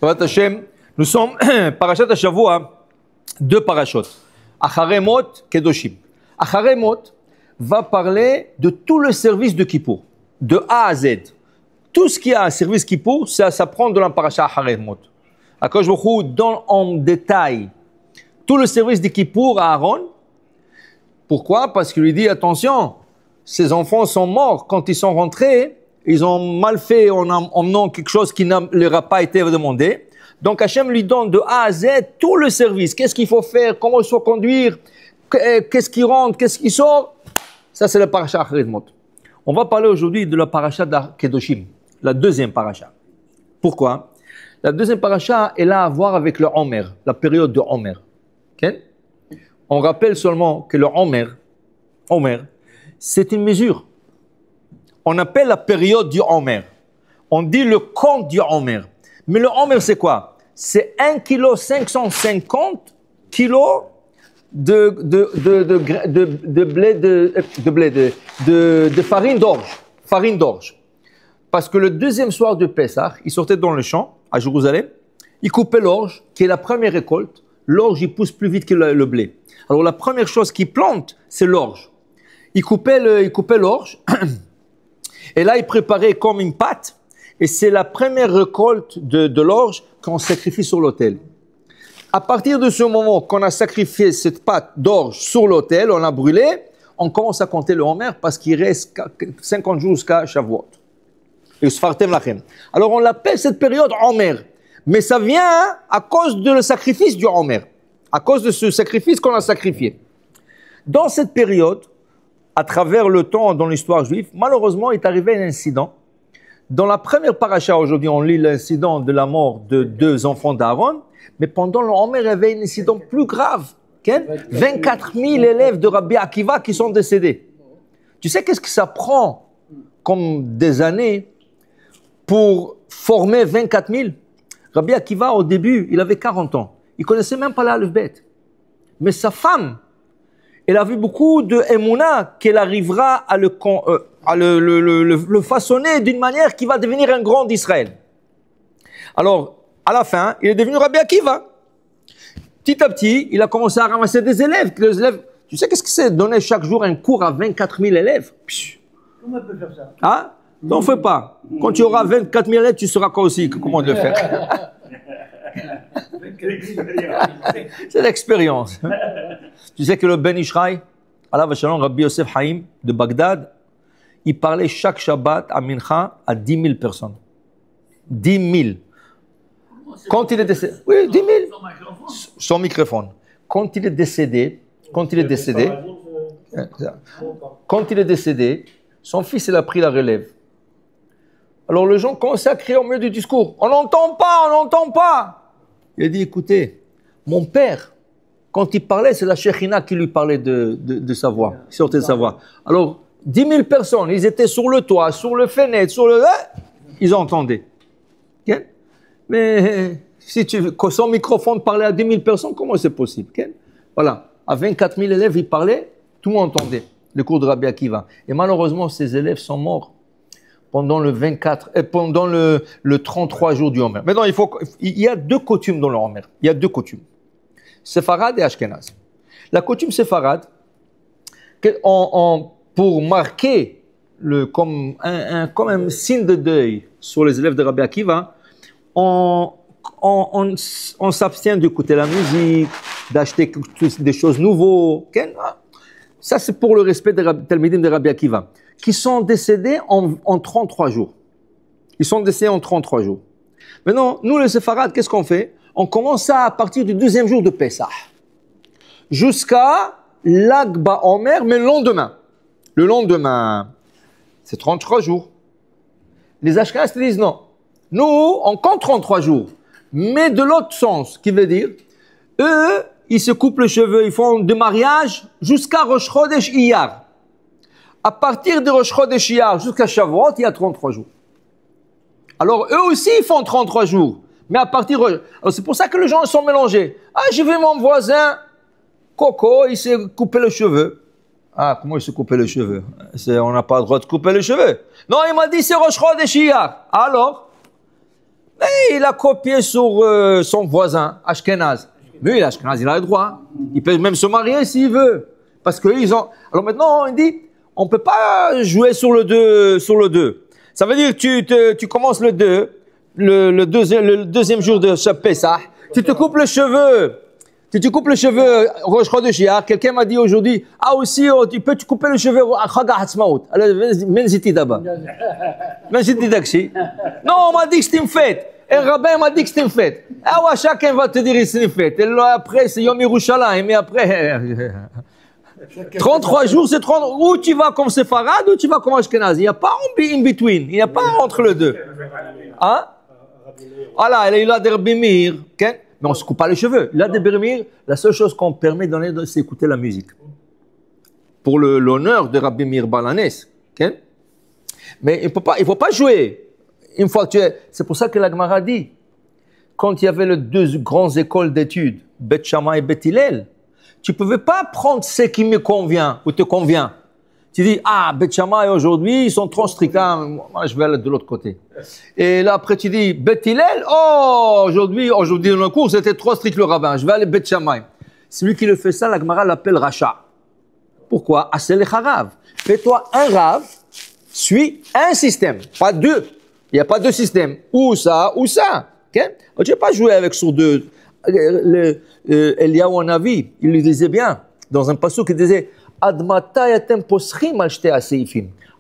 Baruch Hashem, nous sommes Parashat Hashavua, deux parachutes. Acharei Mot, Kedoshim. Acharei Mot va parler de tout le service de Kippour, de A à Z. Tout ce qui a un service Kippour, ça prend de la parasha Acharei Mot. Akadosh Baruch Hu donne en détail tout le service de Kippour à Aaron. Pourquoi? Parce qu'il lui dit, attention, ces enfants sont morts quand ils sont rentrés, ils ont mal fait en emmenant quelque chose qui ne leur a pas été demandé. Donc Hachem lui donne de A à Z tout le service. Qu'est-ce qu'il faut faire? Comment il faut conduire? Qu'est-ce qui rentre? Qu'est-ce qui sort? Ça, c'est la parasha Acharei Mot. On va parler aujourd'hui de la parasha d'Kedoshim, la deuxième parasha. Pourquoi? La deuxième parasha, elle a à voir avec le Homer, la période de Homer. Okay? On rappelle seulement que le Homer, c'est une mesure. On appelle la période du Homer. On dit le compte du Homer. Mais le Homer, c'est quoi? C'est 1,550 kg de farine d'orge. Parce que le deuxième soir de Pessah, ils sortaient dans le champ, à Jérusalem, ils coupaient l'orge, qui est la première récolte. L'orge, il pousse plus vite que le blé. Alors la première chose qu'ils plantent, c'est l'orge. Ils coupaient l'orge, et là, ils préparaient comme une pâte, et c'est la première récolte de l'orge qu'on sacrifie sur l'autel. À partir de ce moment qu'on a sacrifié cette pâte d'orge sur l'autel, on a brûlé, on commence à compter le Homer parce qu'il reste 50 jours jusqu'à Shavuot. Alors on l'appelle cette période Homer, mais ça vient à cause de le sacrifice du Homer, à cause de ce sacrifice qu'on a sacrifié. Dans cette période, à travers le temps dans l'histoire juive, malheureusement, il est arrivé un incident. Dans la première paracha, aujourd'hui, on lit l'incident de la mort de deux enfants d'Aaron, mais pendant le Homer, il y avait un incident plus grave. 24 000 élèves de Rabbi Akiva qui sont décédés. Tu sais qu'est-ce que ça prend comme des années pour former 24 000? Rabbi Akiva, au début, il avait 40 ans. Il ne connaissait même pas l'Aleph Bet. Mais sa femme, elle a vu beaucoup de Emouna qu'elle arrivera à le façonner d'une manière qui va devenir un grand d'Israël. Alors, à la fin, il est devenu Rabbi Akiva. Petit à petit, il a commencé à ramasser des élèves. Les élèves, tu sais qu'est-ce que c'est? Donner chaque jour un cours à 24 000 élèves. Comment on peut faire ça? Hein? T'en fais pas. Quand tu auras 24 000 élèves, tu sauras quoi aussi, comment le faire. C'est l'expérience. Tu sais que le Ben Ishraï, Allah Shalom, Rabbi Yosef Haïm de Bagdad, il parlait chaque Shabbat à Mincha à 10 000 personnes. 10 000. Quand il est décédé, oui, 10 000. Son microphone. Quand il est décédé, son fils, il a pris la relève. Alors les gens commençaient à crier au milieu du discours. On n'entend pas. Il a dit, écoutez, mon père, quand il parlait, c'est la Shekhinah qui lui parlait de sa voix, qui sortait de sa voix. Alors, 10 000 personnes, ils étaient sur le toit, sur le fenêtre, ils entendaient. Okay? Mais si son microphone parlait à 10 000 personnes, comment c'est possible? Okay? Voilà, à 24 000 élèves, il parlait, tout le monde entendait le cours de Rabbi Akiva. Et malheureusement, ces élèves sont morts pendant le 33 jours du Homer. Maintenant, il y a deux coutumes dans le Homer. Il y a deux coutumes. Séfarade et Ashkenaz. La coutume séfarade, pour marquer comme un signe de deuil sur les élèves de Rabbi Akiva, on s'abstient d'écouter la musique, d'acheter des choses nouvelles. Ça, c'est pour le respect des Talmidim de Rabbi Akiva, qui sont décédés en 33 jours. Ils sont décédés en 33 jours. Maintenant, nous, les séfarades, qu'est-ce qu'on fait? On commence ça à partir du deuxième jour de Pessah, jusqu'à l'Agba Omer, mais le lendemain, c'est 33 jours. Les Ashkenazes disent non. Nous, on compte 33 jours, mais de l'autre sens, qui veut dire, eux, ils se coupent les cheveux, ils font des mariages jusqu'à Rosh Chodesh Iyar. À partir de Rosh Chodesh Iyar jusqu'à Shavuot, il y a 33 jours. Alors, eux aussi, ils font 33 jours. Mais à partir... Alors, c'est pour ça que les gens sont mélangés. Ah, j'ai vu mon voisin, Coco, il s'est coupé les cheveux. Ah, comment il s'est coupé les cheveux? On n'a pas le droit de couper les cheveux. Non, il m'a dit c'est Rosh Chodesh Iyar. Alors, Et il a copié sur son voisin, Ashkenaz. Mais lui, Ashkenaz, il a le droit. Il peut même se marier s'il veut. Parce qu'ils ont... Alors maintenant, il dit, on ne peut pas jouer sur le 2. Ça veut dire que tu commences le 2, le deuxième jour de Pessah, tu te coupes le cheveu. Tu te coupes le cheveu, Rosh Chodesh, quelqu'un m'a dit aujourd'hui, ah aussi, tu peux te couper le cheveu à Chaga Hatzmaout. Alors, Menziti d'abord. Menziti d'Akshi. Non, on m'a dit que c'était une fête. Et le rabbin m'a dit que c'était une fête. Ah ouais, chacun va te dire que c'est une fête. Et là, après, c'est Yom Yerushalayim. Mais après, 33 jours, c'est 30. Ou tu vas comme Sepharad, ou tu vas comme Ashkenaz. Il n'y a pas in between. Il n'y a pas entre les deux. Hein? Voilà, il a des Rabbi mais on ne se coupe pas les cheveux. Là, des Bermir, la seule chose qu'on permet de donner, c'est écouter la musique. Pour l'honneur de Rabbi Meir Balanes. Okay? Mais il ne faut pas jouer. Une fois que c'est pour ça que la Gemara dit, quand il y avait les deux grandes écoles d'études, Bet Shammai et Bet Hillel, tu ne pouvais pas prendre ce qui me convient ou te convient. Tu dis, ah, Bet Shammai aujourd'hui, ils sont trop stricts, hein, moi je vais aller de l'autre côté. Et là après tu dis, Bet Hillel, oh, aujourd'hui dans le cours, c'était trop strict le rabbin, je vais aller Bet Shammai. Celui qui le fait ça, la Gemara l'appelle Racha. Pourquoi? Asel Harav. Fais-toi un Rav, suis un système, pas deux. Il n'y a pas deux systèmes, ou ça, ou ça. Okay? Tu ne vas pas jouer avec sur deux. Eliyahu Hanavi, il le disait bien, dans un passage qui disait, à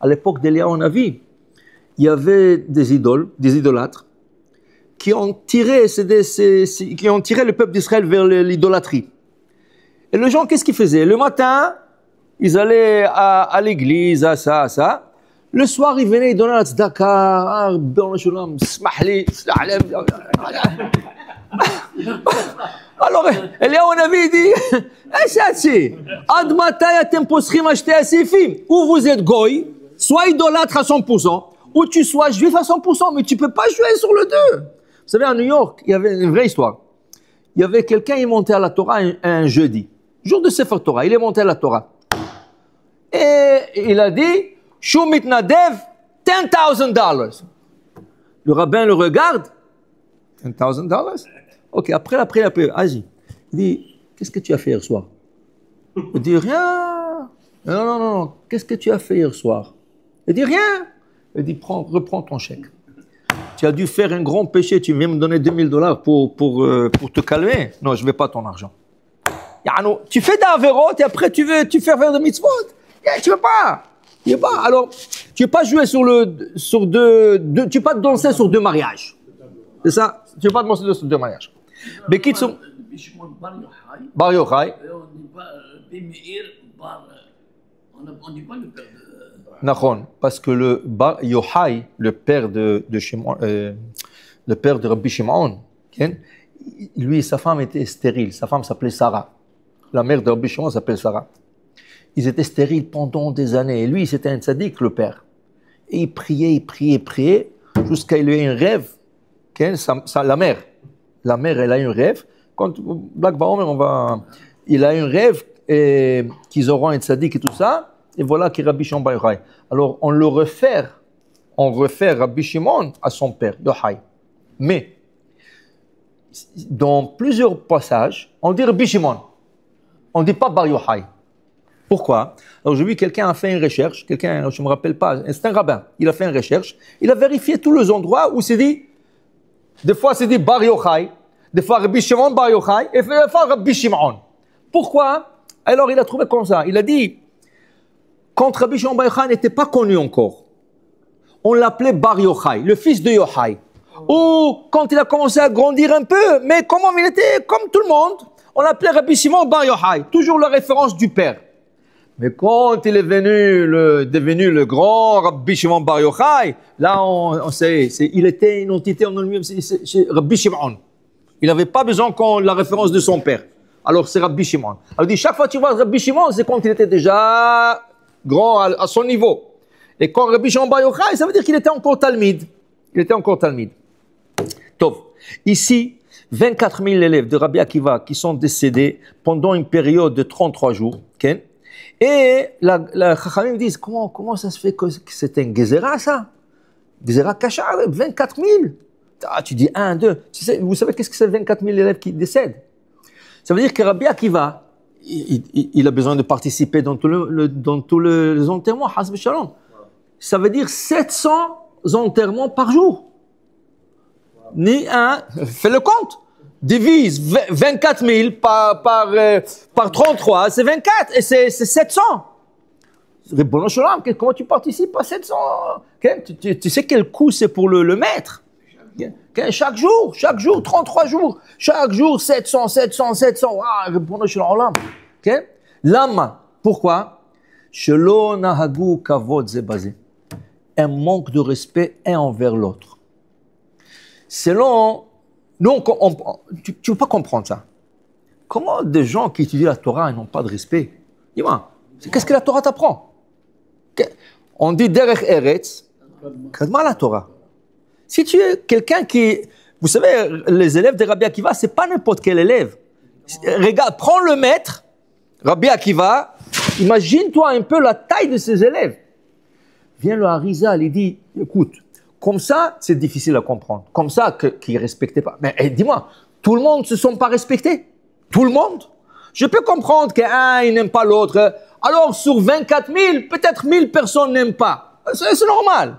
l'époque d'Eliyahu Hanavi, il y avait des idolâtres, qui ont tiré le peuple d'Israël vers l'idolâtrie. Et les gens, qu'est-ce qu'ils faisaient? Le matin, ils allaient à l'église, à ça. Le soir, ils venaient, ils donnaient la tzedaka, alors, Eliyahu Hanavi dit, ou vous êtes goy, soit idolâtre à 100%, ou tu sois juif à 100%, mais tu ne peux pas jouer sur le 2. Vous savez, à New York, il y avait une vraie histoire. Il y avait quelqu'un, il montait à la Torah un jeudi, jour de Sefer Torah, il est monté à la Torah. Et il a dit, Shu mitnadev, $10,000. Le rabbin le regarde, $10,000? Ok, après la prière, vas-y. Il dit, qu'est-ce que tu as fait hier soir? Il dit, rien. Non. Qu'est-ce que tu as fait hier soir? Il dit, rien. Il dit, reprends ton chèque. Tu as dû faire un grand péché, tu viens me donner $2,000 pour te calmer. Non, je ne veux pas ton argent. Tu fais d'Averot et après tu fais faire de mitzvot. Tu ne veux pas. Alors, tu ne veux pas jouer tu ne veux pas danser sur 2 mariages. C'est ça? Tu ne veux pas danser sur 2 mariages. Bekitsoum. Bar Yochai. On ne dit pas le père de... Nachon, parce que le Bar Yochai, le père de Rabbi Shimon, lui et sa femme étaient stériles. Sa femme s'appelait Sarah. La mère de Rabbi Shimon s'appelle Sarah. Ils étaient stériles pendant des années. Et lui, c'était un tzaddik, le père. Et il priait, jusqu'à il a eu un rêve. La mère, elle a eu un rêve. Quand Black Baomer, il a eu un rêve qu'ils auront un tzaddik et tout ça. Et voilà qui est Rabbi Shimon Bar Yochai. Alors, on refère Rabbi Shimon à son père, Yochai. Mais, dans plusieurs passages, on dit Rabbi Shimon. On ne dit pas Bar Yochai. Pourquoi? Alors, j'ai vu quelqu'un a fait une recherche, je ne me rappelle pas, c'est un rabbin, il a fait une recherche, il a vérifié tous les endroits où c'est dit, des fois c'est dit Bar Yochai, des fois Rabbi Shimon Bar Yochai, et des fois Rabbi Shimon. Pourquoi? Alors, il a trouvé comme ça, il a dit, quand Rabbi Shimon Bar Yochai n'était pas connu encore, on l'appelait Bar Yochai, le fils de Yochai. Ou quand il a commencé à grandir un peu, mais comment il était comme tout le monde, on l'appelait Rabbi Shimon Bar Yochai, toujours la référence du père. Mais quand il est devenu le grand Rabbi Shimon Bar Yochai, là on sait, il était une entité en lui-même, c'est Rabbi Shimon. Il n'avait pas besoin qu'on la référence de son père. Alors c'est Rabbi Shimon. Alors dit chaque fois que tu vois Rabbi Shimon, c'est quand il était déjà grand à son niveau. Et quand Rabbi Shimon Bar Yochai, ça veut dire qu'il était encore Talmid. Tov. Ici, 24 000 élèves de Rabbi Akiva qui sont décédés pendant une période de 33 jours. Okay? Et la Chachamim disent, comment ça se fait que c'est un Gezerah ça? Gezerah Kachar, 24 000. Ah, tu dis 1, 2. Vous savez qu'est-ce que c'est 24 000 élèves qui décèdent? Ça veut dire que Rabbi Akiva, il a besoin de participer dans tous les enterrements, Hasbe Shalom. Ça veut dire 700 enterrements par jour. Ni un, fais le compte. Divise 24 000 par 33, c'est 24 et c'est 700. Ribono Shalom, comment tu participes à 700? Tu sais quel coût c'est pour le maître? Chaque jour, 33 jours, chaque jour 700. Ah, Ribono Shalom. Lama, pourquoi? Shelo nahagu kavod ze basé. Un manque de respect un envers l'autre. Selon, donc, tu ne peux pas comprendre ça. Comment des gens qui étudient la Torah n'ont pas de respect? Dis-moi, qu'est-ce que la Torah t'apprend? On dit derech eretz, kadma la Torah. Si tu es quelqu'un qui, vous savez, les élèves de Rabbi Akiva, c'est pas n'importe quel élève. Regarde, prends le maître, Rabbi Akiva, imagine-toi un peu la taille de ses élèves. Vient le Harizal, il dit, écoute, comme ça, c'est difficile à comprendre. Comme ça, qu'ils ne respectaient pas. Mais dis-moi, tout le monde ne se sont pas respectés? Tout le monde? Je peux comprendre qu'un, il n'aime pas l'autre. Alors, sur 24 000, peut-être 1000 personnes n'aiment pas. C'est normal.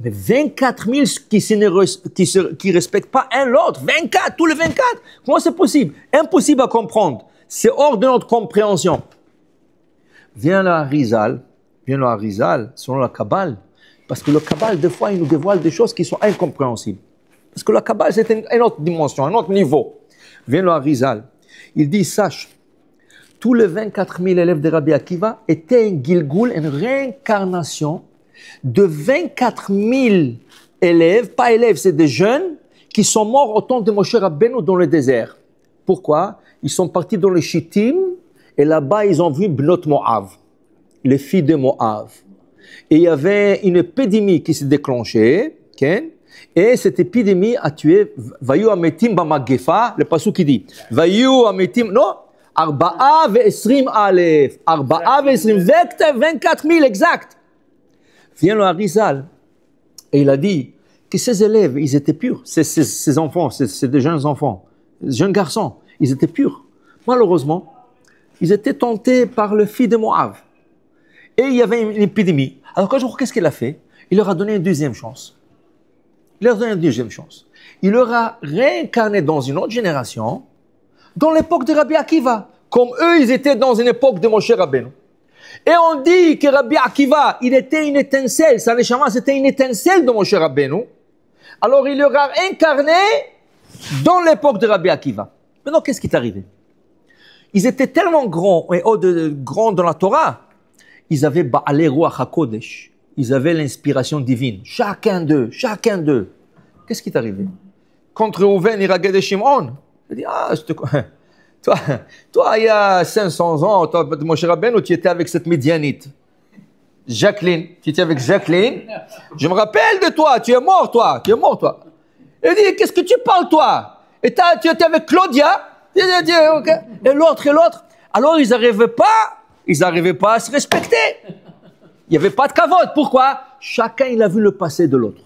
Mais 24 000 qui ne respectent pas un l'autre. 24, tous les 24. Comment c'est possible? Impossible à comprendre. C'est hors de notre compréhension. Vient le Harizal, selon la Kabbale. Parce que le Kabbale, des fois, il nous dévoile des choses qui sont incompréhensibles. Parce que le Kabbale, c'est une autre dimension, un autre niveau. Vient le Harizal. Il dit, sache, tous les 24 000 élèves de Rabbi Akiva étaient un Gilgul, une réincarnation de 24 000 élèves, pas élèves, c'est des jeunes, qui sont morts au temps de Moshe Rabbeinu dans le désert. Pourquoi? Ils sont partis dans les Shittim, et là-bas, ils ont vu Bnot Moav, les filles de Moav. Et il y avait une épidémie qui s'est déclenchée, et cette épidémie a tué Vayu Ametim Bamagefa, le passage qui dit Vayu Ametim, non, Arba'a ve'esrim alef, Arba'a ve'esrim, 24 000 exact. Vient le Harizal, et il a dit que ces élèves, ils étaient purs, ces enfants, c'est des jeunes enfants, des jeunes garçons, ils étaient purs. Malheureusement, ils étaient tentés par le fils de Moab. Et il y avait une épidémie. Alors qu'est-ce qu'il a fait? Il leur a donné une deuxième chance. Il leur a réincarné dans une autre génération, dans l'époque de Rabbi Akiva, comme eux, ils étaient dans une époque de Moshe Rabbeinu. Et on dit que Rabbi Akiva, il était une étincelle, sa neshama, c'était une étincelle de Moshe Rabbeinu. Alors il leur a incarné dans l'époque de Rabbi Akiva. Maintenant, qu'est-ce qui est arrivé? Ils étaient tellement grands, et grands dans la Torah, ils avaient Ba'alei Ruach HaKodesh. Ils avaient l'inspiration divine. Chacun d'eux. Qu'est-ce qui est arrivé? Contre Reuven, Iraged et Shimon. Il dit, toi, il y a 500 ans, Moshe Rabbeinu, tu étais avec cette Midianite. Jacqueline. Tu étais avec Jacqueline. Je me rappelle de toi. Tu es mort, toi. Il dit, qu'est-ce que tu parles, toi? Et tu étais avec Claudia. Et l'autre. Alors, ils n'arrivaient pas à se respecter. Il n'y avait pas de kavod. Pourquoi? Chacun, il a vu le passé de l'autre.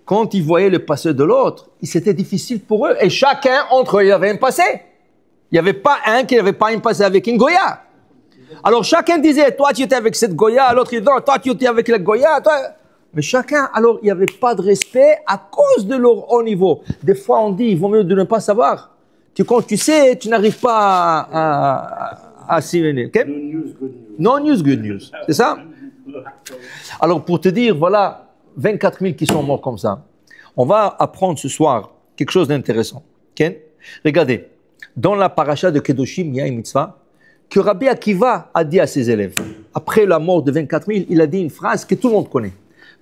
Quand ils voyaient le passé de l'autre, c'était difficile pour eux. Et chacun, entre eux, il avait un passé. Il n'y avait pas un qui n'avait pas un passé avec une Goya. Alors, chacun disait, toi, tu étais avec cette Goya. L'autre, il dit, toi, tu étais avec la Goya. Toi. Mais chacun, alors, il n'y avait pas de respect à cause de leur haut niveau. Des fois, on dit, il vaut mieux de ne pas savoir. Que quand tu sais, tu n'arrives pas à s'y venir. Okay? No news, good news. C'est ça? Alors, pour te dire, voilà, 24 000 qui sont morts comme ça. On va apprendre ce soir quelque chose d'intéressant. Okay? Regardez, dans la paracha de Kedoshim, il y a une mitzvah que Rabbi Akiva a dit à ses élèves. Après la mort de 24 000, il a dit une phrase que tout le monde connaît.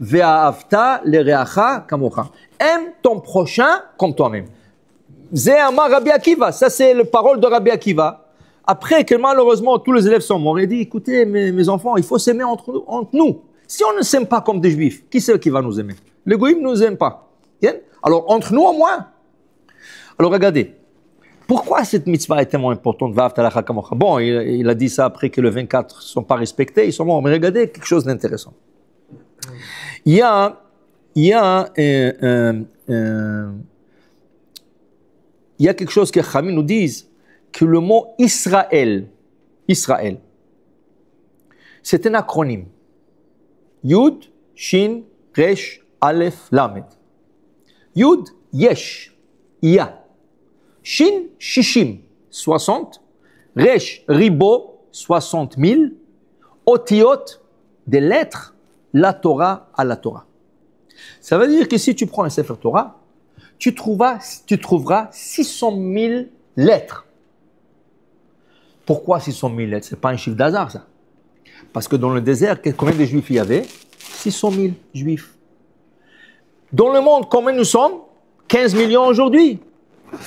Ve'ahavta lereacha kamocha. Aime ton prochain comme toi-même. Zéama Rabbi Akiva, ça c'est la parole de Rabbi Akiva. Après que malheureusement tous les élèves sont morts, il dit, écoutez mes enfants, il faut s'aimer entre nous. Si on ne s'aime pas comme des juifs, qui c'est qui va nous aimer? Les goïms ne nous aiment pas. Alors entre nous au moins. Alors regardez, pourquoi cette mitzvah est tellement importante? Bon, il a dit ça après que les 24 ne sont pas respectés, ils sont morts. Mais regardez quelque chose d'intéressant. Il y a il y a il y a quelque chose que Chachamim nous disent, que le mot Israël, Israël, c'est un acronyme. Yud, Shin, Resh, Aleph, Lamed. Yud, Yesh, Ya. Shin, Shishim, 60. Resh, Ribo, 60 000. Otiot, des lettres, la Torah à la Torah. Ça veut dire que si tu prends un Sefer Torah, tu trouveras 600 000 lettres. Pourquoi 600 000 lettres? Ce n'est pas un chiffre d'hasard, ça. Parce que dans le désert, combien de juifs il y avait? 600 000 juifs. Dans le monde, combien nous sommes? 15 millions aujourd'hui.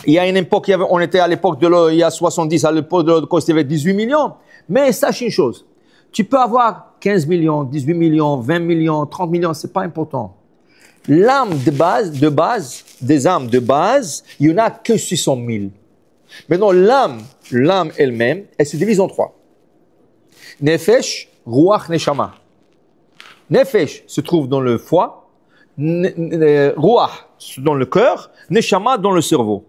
Il y a une époque, on était à l'époque il y a 70, à l'époque de l'Holocauste, il y avait 18 millions. Mais sache une chose, tu peux avoir 15 millions, 18 millions, 20 millions, 30 millions, ce n'est pas important. L'âme de base, des âmes de base, il n'y en a que 600 000. Maintenant, l'âme elle-même, elle se divise en trois. Nefesh, Ruach, Neshama. Nefesh se trouve dans le foie, Ruach dans le cœur, Neshama dans le cerveau.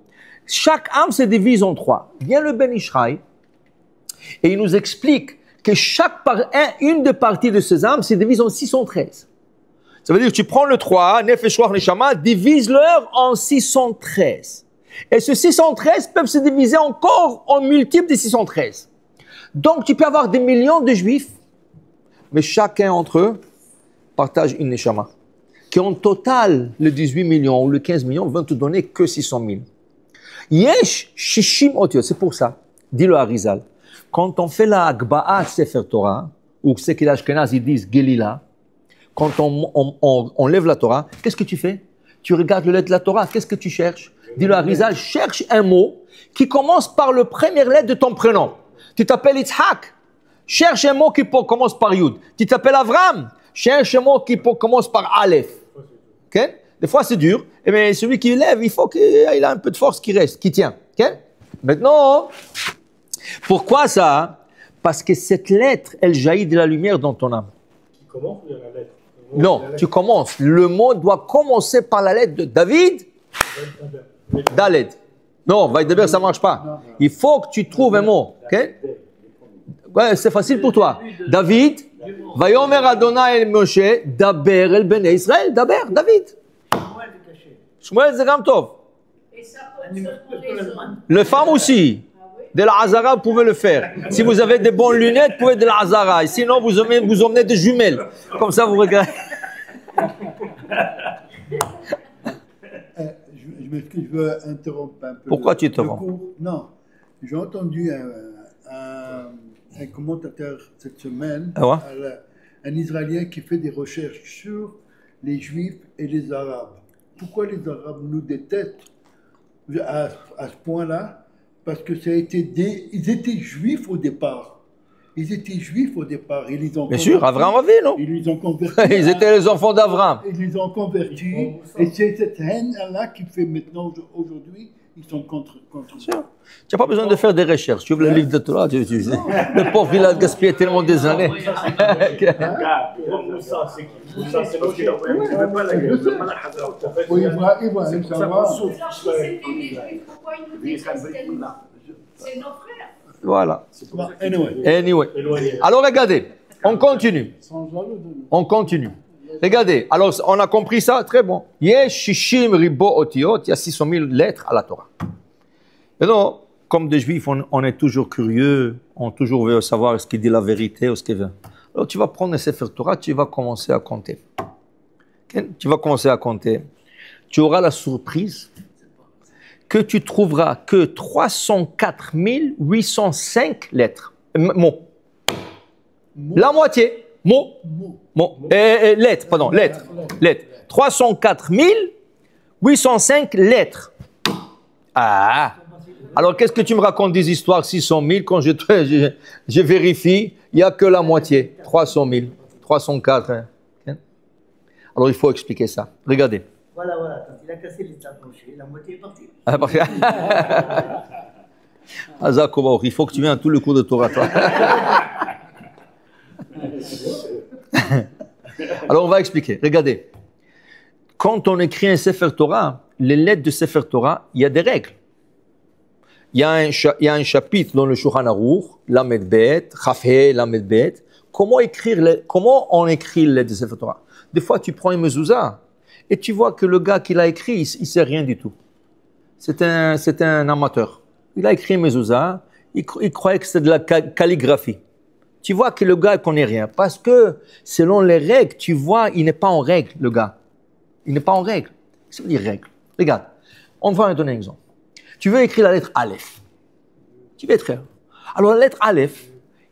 Chaque âme se divise en trois. Vient le Ben Ishraï et il nous explique que une des parties de ces âmes se divise en 613. Ça veut dire que tu prends le 3, Nefesh, Ruach, Neshama, divise-leur en 613. Et ce 613 peuvent se diviser encore en multiples de 613. Donc, tu peux avoir des millions de juifs, mais chacun d'entre eux partage une neshama. Qui en total, le 18 millions ou le 15 millions vont te donner que 600 000. Yesh shishim otiot, c'est pour ça. Dis-le à Rizal. Quand on fait la Agba'a Sefer Torah, ou ce que les Ashkenaz ils disent Gelila, quand on lève la Torah, qu'est-ce que tu fais? Tu regardes le lettre de la Torah, qu'est-ce que tu cherches? Dis-le à Rizal, cherche un mot qui commence par le premier lettre de ton prénom. Tu t'appelles Yitzhak, cherche un mot qui commence par Yud. Tu t'appelles Avram, cherche un mot qui commence par Aleph. Okay? Des fois c'est dur, mais celui qui lève, il faut qu'il ait un peu de force qui reste, qui tient. Okay? Maintenant, pourquoi ça? Parce que cette lettre, elle jaillit de la lumière dans ton âme. Qui commence ou la lettre? Non, tu commences. Le mot doit commencer par la lettre de David, Daled. Non, Vaïdeber, ça ne marche pas. Il faut que tu trouves un mot. Okay? Ouais, c'est facile pour toi. David, Vayomer Adonai el Moshe, Daber el Bnei Israël, Daber, David. Shmuel c'est Gam Tov. Les femmes aussi. De la Hazara, vous pouvez le faire. Si vous avez des bonnes lunettes, vous pouvez de la Hazara. Sinon, vous emmenez des jumelles. Comme ça, vous regardez. Je veux interrompre un peu. Pourquoi tu interromps? Non, j'ai entendu un commentateur cette semaine, un Israélien qui fait des recherches sur les Juifs et les Arabes. Pourquoi les Arabes nous détestent à ce point-là? Parce que ils étaient Juifs au départ. Ils étaient Juifs au départ. Bien sûr, Avram avait, non? Ils les ont convertis. Ils étaient les enfants d'Avram. Ils les ont convertis. Et c'est cette haine-là qui fait maintenant, aujourd'hui, ils sont contre. Tu n'as pas besoin de faire des recherches. Tu ouvres le livre de Torah, le pauvre, il a gaspillé tellement des années. Moussa, c'est qui? Moussa, c'est parce qu'il ne veut pas la gueule. Oui, il va savoir. C'est nos frères. Voilà. Anyway. Alors regardez, on continue. On continue. Regardez, alors on a compris ça, très bon. Yesh shishim ribo otiot, il y a 600 000 lettres à la Torah. Et donc, comme des juifs, on est toujours curieux, on toujours veut savoir ce qu'il dit la vérité ou ce qu'il veut. Alors tu vas prendre le Sefer Torah, tu vas commencer à compter. Okay? Tu vas commencer à compter. Tu auras la surprise que tu trouveras que 304 805 lettres, mots. La moitié, mots. Lettres, pardon, lettres. 304 805 lettres. Ah! Alors, qu'est-ce que tu me racontes des histoires 600 000 quand je vérifie, il n'y a que la moitié, 300 000, 304. Hein. Alors, il faut expliquer ça. Regardez. Voilà, quand il a cassé les tables, la moitié est partie. Il faut que tu viennes à tout le cours de Torah. Alors, on va expliquer. Regardez. Quand on écrit un Sefer Torah, les lettres de Sefer Torah, il y a des règles. Il y a un chapitre dans le Shulchan Aruch, Lamed Bet, Chafhe, Lamed Bet. Comment on écrit les lettres de Sefer Torah? Des fois, tu prends une mezouza et tu vois que le gars qui l'a écrit, il ne sait rien du tout. C'est un amateur. Il a écrit une mezouza, il croyait que c'était de la calligraphie. Tu vois que le gars ne connaît rien. Parce que selon les règles, tu vois, il n'est pas en règle, le gars. Il n'est pas en règle. Qu'est-ce que ça veut dire règle? Regarde, on va donner un exemple. Tu veux écrire la lettre Aleph. Tu veux écrire. Alors la lettre Aleph,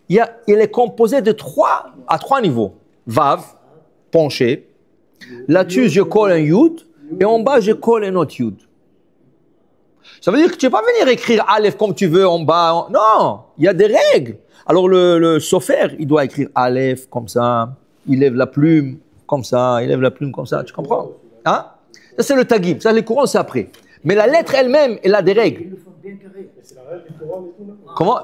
elle est composée de trois niveaux. Vav, penché. Là-dessus, je colle un Yud. Et en bas, je colle un autre Yud. Ça veut dire que tu ne vas pas venir écrire Aleph comme tu veux en bas. Non, il y a des règles. Alors le sofer, il doit écrire Aleph comme ça. Il lève la plume comme ça. Il lève la plume comme ça. Tu comprends? Hein? Ça, c'est le tagim. Ça, les courants, c'est après. Mais la lettre elle-même, elle a des règles. C'est la règle des couronnes et tout, là. Comment?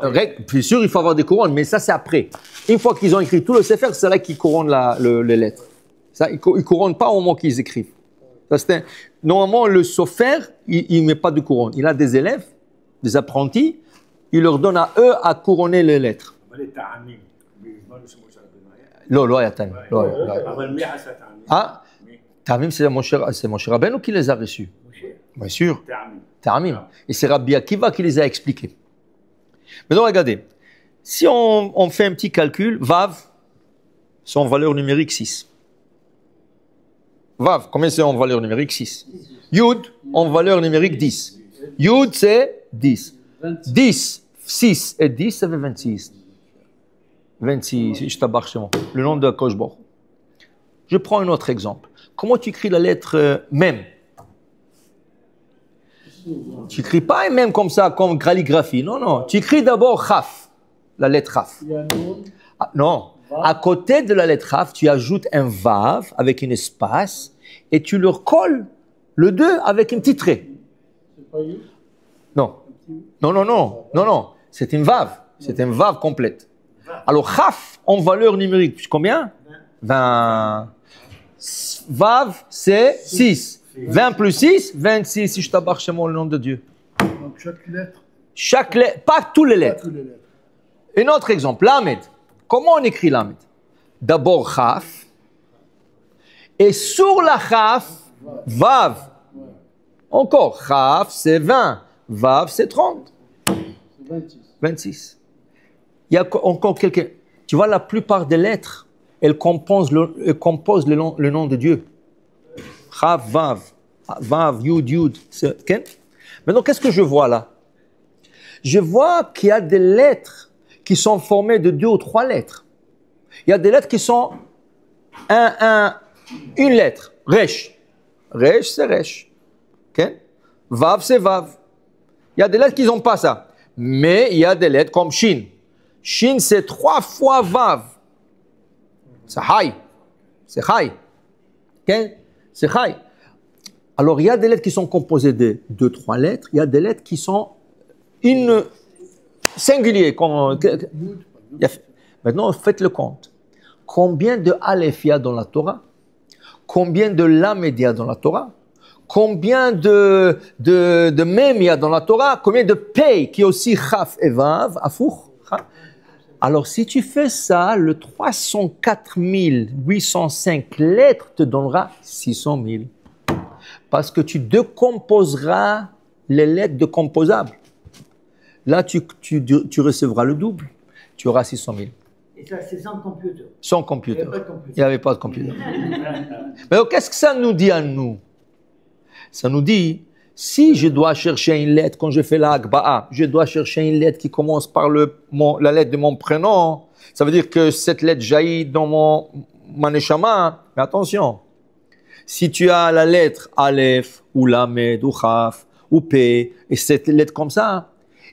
Bien sûr, il faut avoir des couronnes, mais ça, c'est après. Une fois qu'ils ont écrit tout le sefer, c'est là qu'ils couronnent les lettres. Ça, ils ne couronnent pas au moment qu'ils écrivent. Ça, normalement, le sofer, il ne met pas de couronne. Il a des élèves, des apprentis, il leur donne à eux à couronner les lettres. Non, il y a Ta'amim. Ah, Ta'amim, c'est Moshe Rabbeinu qui les a reçus. Bien sûr. Ta'amim. Et c'est Rabbi Akiva qui les a expliqués. Maintenant, regardez. Si on fait un petit calcul, Vav, c'est en valeur numérique 6. Vav, combien c'est en valeur numérique 6? Yud, en valeur numérique 10. Yud, c'est 10. 10, 6 et 10, ça fait 26. 26, je t'abarque chez moi. Le nom de Koshbor. Je prends un autre exemple. Comment tu écris la lettre même? Tu écris pas même comme ça, comme calligraphie. Non, non. Tu écris d'abord Chaf, la lettre Chaf. Ah, non. À côté de la lettre Chaf, tu ajoutes un Vav avec un espace et tu leur colles le 2 avec un petit trait. Non. Non, non, non. Non, non. C'est une Vav. C'est un Vav complète. Alors, Chaf, en valeur numérique, combien? 20. Vav, c'est 6. 20 plus 6, 26, si je t'abarque chez moi le nom de Dieu. Donc chaque lettre, pas toutes les lettres. Un autre exemple, Lamed. Comment on écrit Lamed? D'abord Chaf, et sur la Chaf, Vav. Encore, Chaf, c'est 20, Vav, c'est 30. 26. Il y a encore quelqu'un. Tu vois, la plupart des lettres, elles composent le nom de Dieu. Chav, Vav, Vav, Yud, Yud. Okay? Maintenant, qu'est-ce que je vois là? Je vois qu'il y a des lettres qui sont formées de 2 ou 3 lettres. Il y a des lettres qui sont une lettre. Resh. Resh, c'est Resh. Okay? Vav, c'est Vav. Il y a des lettres qui n'ont pas ça. Mais il y a des lettres comme Shin. Shin, c'est 3 fois Vav. C'est Hay. C'est Hay. Okay? C'est Chai. Alors, il y a des lettres qui sont composées de 2-3 lettres. Il y a des lettres qui sont singulières. Maintenant, faites le compte. Combien de Aleph il y a dans la Torah? Combien de Lamed il y a dans la Torah? Combien de Mem il y a dans la Torah? Combien de Pei qui est aussi Chaf et Vav, Afour? Alors, si tu fais ça, le 304 805 lettres te donnera 600 000. Parce que tu décomposeras les lettres décomposables. Là, tu recevras le double. Tu auras 600 000. Et ça, c'est sans computer. Sans computer. Il n'y avait pas de computer. Mais alors, qu'est-ce que ça nous dit à nous? Ça nous dit, si je dois chercher une lettre, quand je fais la Akba'a, je dois chercher une lettre qui commence par la lettre de mon prénom, ça veut dire que cette lettre jaillit dans mon neshama. Mais attention, si tu as la lettre Aleph, ou Lamed, ou Chaf, ou P, et cette lettre comme ça,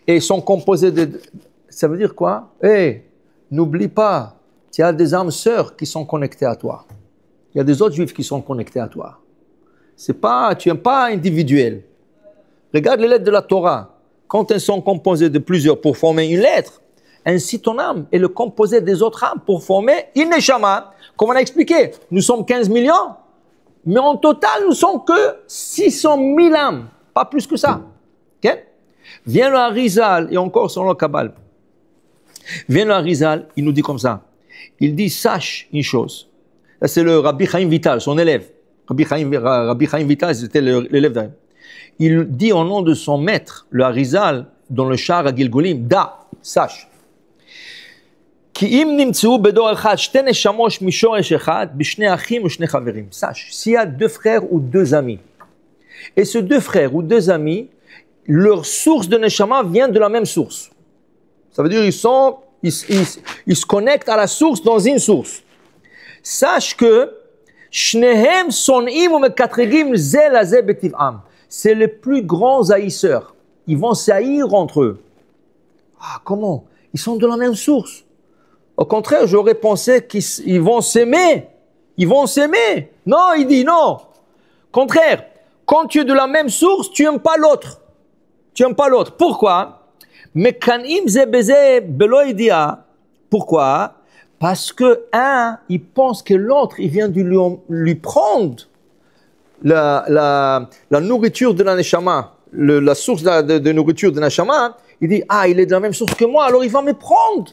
et sont composées de... Ça veut dire quoi? N'oublie pas, tu as des âmes sœurs qui sont connectées à toi. Il y a des autres juifs qui sont connectés à toi. Tu n'es pas individuel. Regarde les lettres de la Torah. Quand elles sont composées de plusieurs pour former une lettre, ainsi ton âme est le composé des autres âmes pour former une neshama. Comme on a expliqué, nous sommes 15 millions. Mais en total, nous sommes que 600 000 âmes. Pas plus que ça. Okay? Vient le Harizal, et encore selon le Kabbal. Vient le Harizal, il nous dit comme ça. Il dit, sache une chose. Là, c'est le Rabbi Chaim Vital, son élève. Rabbi Chaim Vital, c'était l'élève d'Arim. Il dit au nom de son maître, le Harizal, dans le char à Gilgolim, da, sache. Sache, s'il y a deux frères ou deux amis, et ces deux frères ou deux amis, leur source de Neshama vient de la même source. Ça veut dire ils se connectent à la source dans une source. Sache que c'est les plus grands haïsseurs. Ils vont s'haïr entre eux. Ah, comment? Ils sont de la même source. Au contraire, j'aurais pensé qu'ils vont s'aimer. Ils vont s'aimer. Non, il dit non. Contraire, quand tu es de la même source, tu n'aimes pas l'autre. Tu n'aimes pas l'autre. Pourquoi? Pourquoi? Parce que un, il pense que l'autre, il vient de lui prendre la nourriture de la neshama, la source de nourriture de la neshama. Il dit, ah, il est de la même source que moi, alors il va me prendre.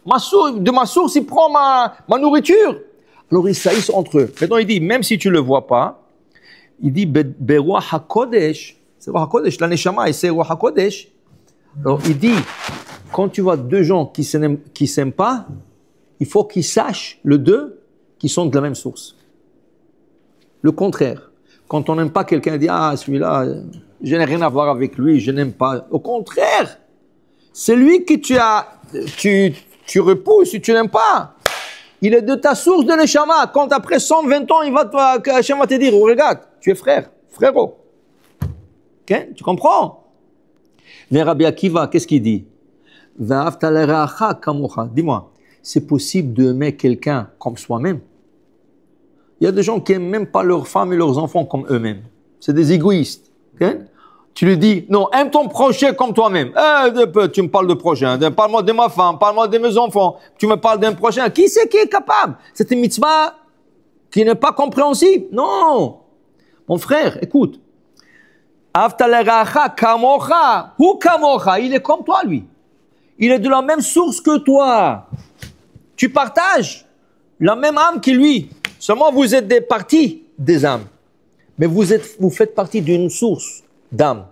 De ma source, il prend ma nourriture. Alors ils saillissent entre eux. Maintenant, il dit, même si tu ne le vois pas, il dit, Beruach HaKodesh, c'est Ruach HaKodesh, la neshama, et c'est Ruach HaKodesh. Alors il dit, quand tu vois deux gens qui s'aiment pas, il faut qu'ils sachent, les deux, qu'ils sont de la même source. Le contraire. Quand on n'aime pas quelqu'un, il dit, ah, celui-là, je n'ai rien à voir avec lui, je n'aime pas. Au contraire, c'est lui que tu repousses, tu n'aimes pas. Il est de ta source de neshama. Quand après 120 ans, Hachem va te dire, oh, regarde, tu es frérot. Okay? Tu comprends? Mais Rabbi Akiva, qu'est-ce qu'il dit? Dis-moi, c'est possible d'aimer quelqu'un comme soi-même? Il y a des gens qui n'aiment même pas leurs femmes et leurs enfants comme eux-mêmes. C'est des égoïstes. Okay? Tu lui dis, non, aime ton prochain comme toi-même. Tu me parles de prochain, parle-moi de ma femme, parle-moi de mes enfants. Tu me parles d'un prochain. Qui c'est qui est capable? C'est une mitzvah qui n'est pas compréhensible. Non. Mon frère, écoute. Il est comme toi, lui. Il est de la même source que toi. Tu partages la même âme que lui. Seulement, vous êtes des parties des âmes. Mais vous faites partie d'une source d'âme.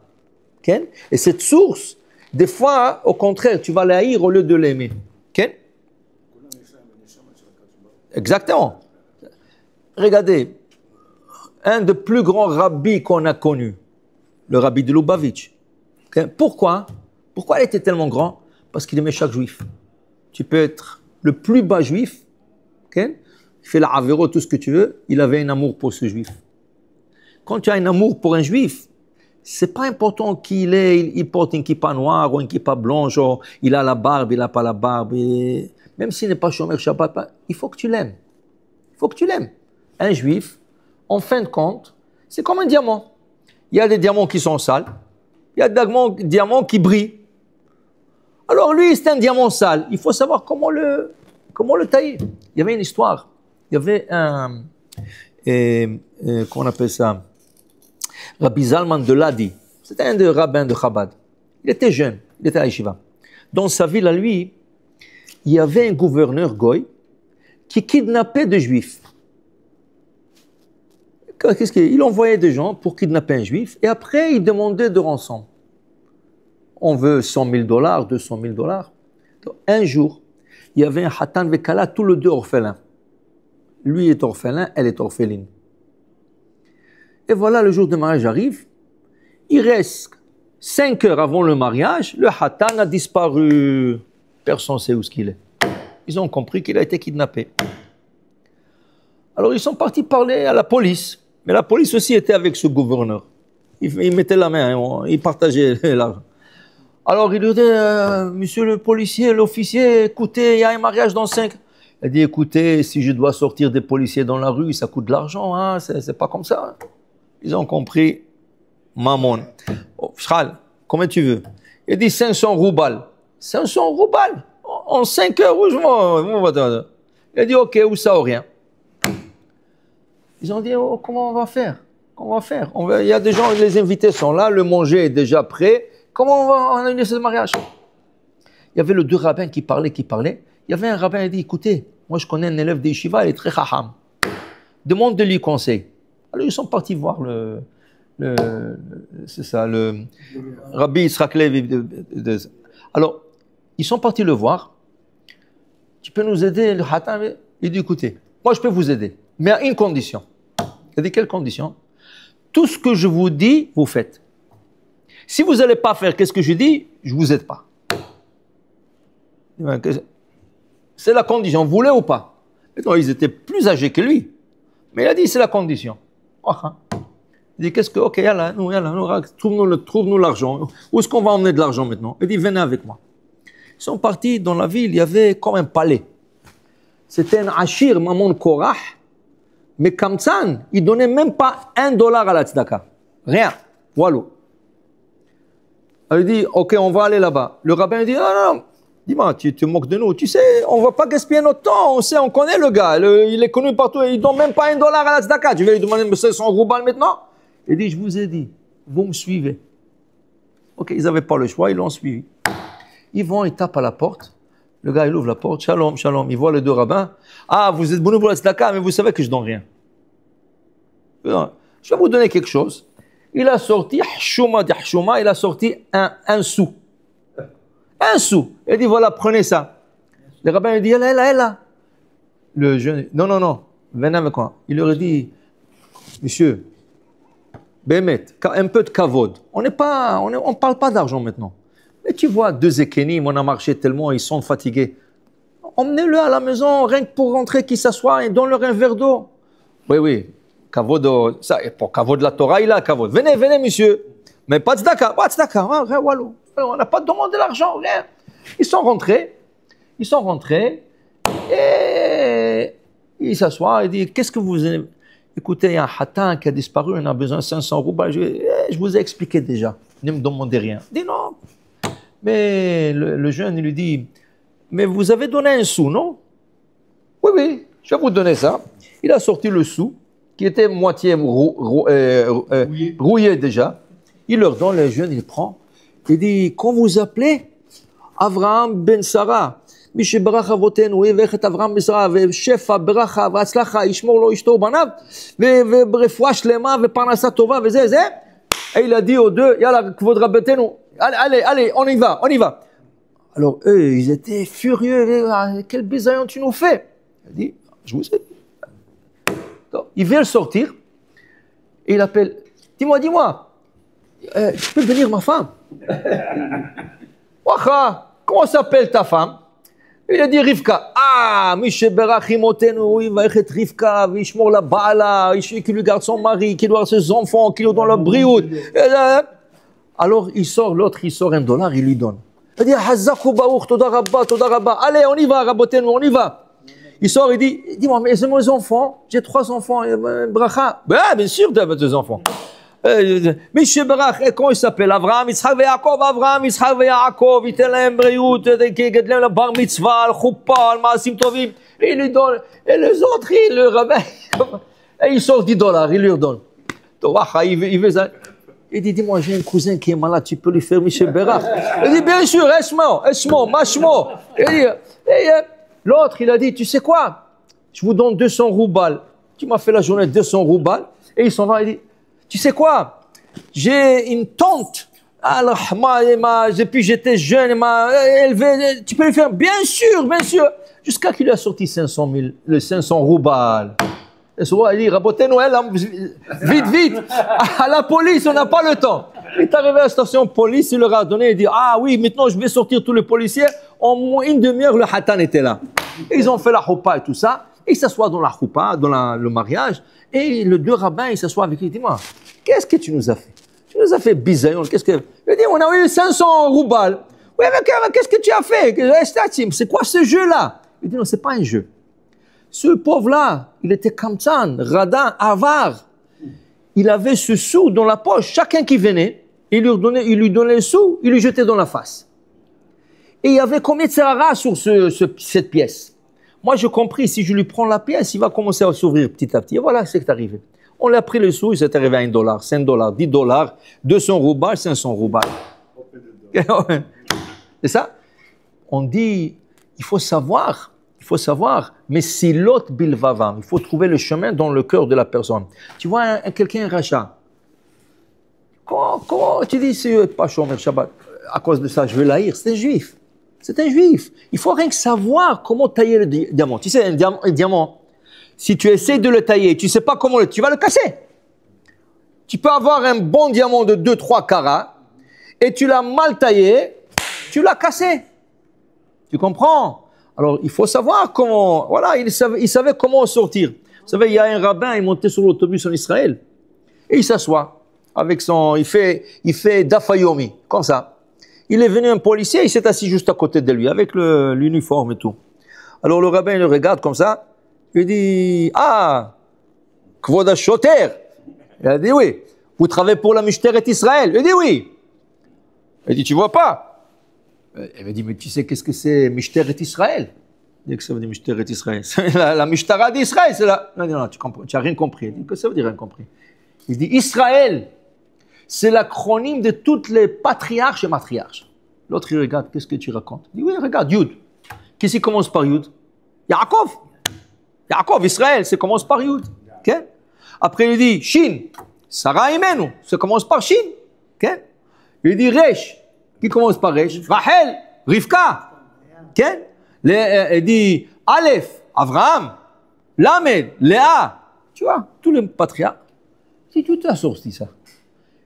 Okay? Et cette source, des fois, au contraire, tu vas la haïr au lieu de l'aimer. Okay? Exactement. Regardez, un des plus grands rabbis qu'on a connu, le rabbi de Lubavitch. Okay? Pourquoi il était tellement grand? Parce qu'il aimait chaque juif. Tu peux être le plus bas juif, okay? Il fait la avéro, tout ce que tu veux, il avait un amour pour ce juif. Quand tu as un amour pour un juif, c'est pas important il porte une kippa noire ou une kippa blanche, ou il a la barbe, il n'a pas la barbe. Même s'il n'est pas shomer Shabbat, il faut que tu l'aimes. Il faut que tu l'aimes. Un juif, en fin de compte, c'est comme un diamant. Il y a des diamants qui sont sales, il y a des diamants qui brillent. Alors lui, c'est un diamant sale. Il faut savoir comment le tailler. Il y avait une histoire. Il y avait un... comment on appelle ça? Rabbi Zalman de Ladi. C'était un des rabbins de Chabad. Il était jeune, il était à Yeshiva. Dans sa ville à lui, il y avait un gouverneur goy qui kidnappait des juifs. Il envoyait des gens pour kidnapper un juif et après il demandait de rançon. On veut $100 000, 200 000. Donc, un jour, il y avait un Hatan Vekala, tous les deux orphelins. Lui est orphelin, elle est orpheline. Et voilà, le jour du mariage arrive. Il reste 5 heures avant le mariage, le Hatan a disparu. Personne ne sait où il est. Ils ont compris qu'il a été kidnappé. Alors ils sont partis parler à la police. Mais la police aussi était avec ce gouverneur. Il mettait la main, il partageait l'argent. Alors il lui dit, monsieur le policier, l'officier, écoutez, il y a un mariage dans 5. Il dit, écoutez, si je dois sortir des policiers dans la rue, ça coûte de l'argent, hein, c'est pas comme ça. Ils ont compris, mammon. Oh, Shral, combien tu veux? Il dit 500 roubles. 500 roubles? En 5 heures, il a dit, ok, ou ça ou rien. Ils ont dit, oh, comment on va faire? Comment on va faire? Il y a des gens, les invités sont là, le manger est déjà prêt. Comment on va organiser ce mariage? Il y avait les deux rabbins qui parlaient. Il y avait un rabbin qui dit, écoutez, moi je connais un élève d'Yeshiva, il est très chacham. Demande de lui conseil. Alors ils sont partis voir le Rabbi Yitzhak Levi. Alors, ils sont partis le voir. Tu peux nous aider, le Hatan? Il dit, écoutez, moi je peux vous aider, mais à une condition. Il a dit, quelle condition? Tout ce que je vous dis, vous faites. Si vous n'allez pas faire qu'est-ce que je dis, je ne vous aide pas. C'est la condition, vous voulez ou pas? Maintenant, ils étaient plus âgés que lui. Mais il a dit, c'est la condition. Il dit, qu'est-ce que, ok, yalla, trouve-nous l'argent. Où est-ce qu'on va emmener de l'argent maintenant? Il dit, venez avec moi. Ils sont partis dans la ville, il y avait comme un palais. C'était un Ashir, Maman Korah, mais Kamsan, il donnait même pas $1 à la tzedaka. Rien. Voilà. Il dit, ok, on va aller là-bas. Le rabbin dit, non, dis-moi, tu te moques de nous. Tu sais, on va pas gaspiller notre temps. On connaît le gars. Il est connu partout. Il donne même pas $1 à la tzedaka. Tu vas lui demander 500 roubles maintenant? Il dit, je vous ai dit, vous me suivez. Ok, ils n'avaient pas le choix, ils l'ont suivi. Ils vont, ils tapent à la porte. Le gars, il ouvre la porte. Shalom, shalom. Il voit les deux rabbins. Ah, vous êtes venus pour la tzedaka, mais vous savez que je donne rien. Je vais vous donner quelque chose. Il a sorti, il a sorti un sou. Un sou. Il dit, voilà, prenez ça. Le rabbin, il dit, elle là. Le jeune, non, venez avec moi. Il leur a dit, monsieur, Bémet, un peu de kavod. On parle pas d'argent maintenant. Mais tu vois, deux ékénim, on a marché tellement, ils sont fatigués. Emmenez-le à la maison, rien que pour rentrer, qu'ils s'assoient et donne-leur un verre d'eau. Oui. Kavod, ça, pour kavod la Torah, il a kavod. Venez, monsieur. Mais pas de tzedaka, on n'a pas demandé l'argent, rien. Ils sont rentrés et ils s'assoient et disent, qu'est-ce que vous aimez? Écoutez, il y a un hatan qui a disparu, on a besoin de 500 roubles. Je vous ai expliqué déjà, ne me demandez rien. Il dit non. Mais le jeune, il lui dit, mais vous avez donné un sou, non? Oui, je vais vous donner ça. Il a sorti le sou, qui était moitié rouillé déjà. Il leur donne, le jeune, il prend. Il dit, quand vous appelez Avraham ben Sarah, Mishe Barach Avotenu, Evechet Avraham ben Sarah, Shefa, Beracha, Vatzlacha, Ishmor lo Ishto Banav, Refoua Shlema, Parnasa Tova, et il a dit aux deux, Yalla, Kvod Rabbetenu, allez, on y va. Alors eux, ils étaient furieux, quel bisaillon tu nous fais? Il dit, je vous ai dit. Il vient sortir, et il appelle, dis-moi, tu peux venir ma femme? Wacha, comment s'appelle ta femme? Il a dit Rivka. Ah, Mishe Berachimotenu, il va être Rivka, Vishmor la Baala, qui lui garde son mari, qui doit ses enfants, qui lui donne le briout. Alors l'autre il sort $1, il lui donne. Il dit Hazaku Baruch, Toda Rabba. Allez, on y va, Rabotenu, on y va. Il sort, il dit, dis-moi, mais c'est mes enfants, j'ai 3 enfants, bracha. Ben, bien sûr, tu as 2 enfants. Mishe Berach, comment il s'appelle? Avraham, Yitzhak et Yaakov, il t'a l'air briout, il a le bar mitzvah, le choupa, le maasim tovim, il lui donne, et les autres, le rabbin, et il sort $10, il lui donne. Il dit, dis-moi, j'ai un cousin qui est malade, tu peux lui faire Mishe Berach? Il dit, bien sûr, esmo, mashmo. L'autre, il a dit, tu sais quoi? Je vous donne 200 roubles. Tu m'as fait la journée 200 roubles. Et il s'en va, il dit, tu sais quoi? J'ai une tante. Alors, depuis j'étais jeune, elle m'a élevé. Tu peux lui faire? Bien sûr. Jusqu'à qu'il a sorti 500 roubles. Et souvent, il dit, rabotez Noël, vite. À la police, on n'a pas le temps. Il est arrivé à la station de police, il leur a donné, il dit, ah oui, maintenant je vais sortir tous les policiers. En moins une demi-heure, le hatan était là. Et ils ont fait la choupa et tout ça. Ils s'assoient dans la choupa, dans le mariage. Et les 2 rabbins, ils s'assoient avec lui. Dis-moi, qu'est-ce que tu nous as fait? Tu nous as fait bisaillon. Il dit, on a eu 500 roubles. Oui, mais qu'est-ce que tu as fait? C'est quoi ce jeu-là? Il dit, non, c'est pas un jeu. Ce pauvre-là, il était kamtsan, radin, avare. Il avait ce sou dans la poche. Chacun qui venait, il lui donnait le sou, il lui jetait dans la face. Et il y avait combien de sarara sur cette pièce? Moi, j'ai compris, si je lui prends la pièce, il va commencer à s'ouvrir petit à petit. Et voilà, c'est arrivé. On lui a pris le sou, il s'est arrivé à $1, $5, $10, 200 roubles, 500 roubles. C'est ça? On dit, il faut savoir, mais c'est l'autre bilvavam. Il faut trouver le chemin dans le cœur de la personne. Tu vois, quelqu'un un rachat. Comment tu dis, c'est pas Shomer Shabbat? À cause de ça, je veux l'haïr. C'est un juif. C'est un juif. Il faut rien que savoir comment tailler le diamant. Tu sais, un diamant, si tu essaies de le tailler, tu ne sais pas comment tu vas le casser. Tu peux avoir un bon diamant de 2-3 carats et tu l'as mal taillé, tu l'as cassé. Tu comprends? Alors, il faut savoir comment... Voilà, il savait comment sortir. Vous savez, il y a un rabbin, il montait sur l'autobus en Israël et il s'assoit avec son... Il fait dafayomi, comme ça. Il est venu un policier, il s'est assis juste à côté de lui, avec l'uniforme et tout. Alors le rabbin, il le regarde comme ça, il dit, ah, Kvod HaShoter. Il a dit oui. Vous travaillez pour la Mishteret Israël? Il dit oui. Il dit, tu vois pas? Il m'a dit, mais tu sais qu'est-ce que c'est Mishteret Israël? Il dit que ça veut dire Mishteret Israël. La Mishtara d'Israël, c'est là. Il dit, non, tu n'as rien compris. Il dit, que ça veut dire rien compris? Il dit, Israël. C'est l'acronyme de toutes les patriarches et matriarches. L'autre, il regarde, qu'est-ce que tu racontes? Il dit, oui, regarde, Yud. Qu'est-ce qui commence par Yud? Yaakov. Yaakov, Israël, ça commence par Yud. Okay? Après, il dit, Shin. Sarah Imenu, ça commence par Shin. Okay? Il dit, Resh. Qui commence par Resh? Rachel, Rivka. Okay? Il dit, Aleph, Avraham. Lamed, Léa. Tu vois, tous les patriarches. C'est tout à sorti ça.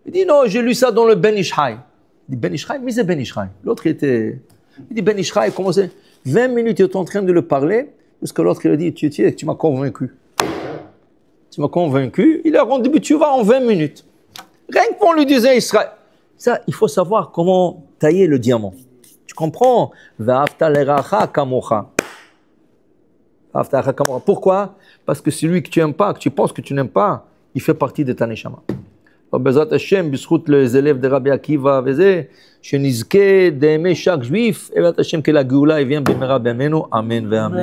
Il dit non, j'ai lu ça dans le Ben Ishai. Il dit Ben Ishai, mais c'est Ben Ishai. L'autre il dit Ben Ishai, commencé 20 minutes, il est en train de le parler, jusqu'à l'autre il a dit, tu m'as convaincu. Tu m'as convaincu, il a rendu tu vas en 20 minutes. Rien que pour lui dire Israël. Ça, il faut savoir comment tailler le diamant. Tu comprends? Pourquoi? Parce que celui que tu n'aimes pas, que tu penses que tu n'aimes pas, il fait partie de ta neshama. בעזרת השם, בזכות לזלב דרבי עקיבא וזה, שנזכה דאמי שק juif, et בעזרת השם que la géoula vienne במהרה בימינו, amen ואמן.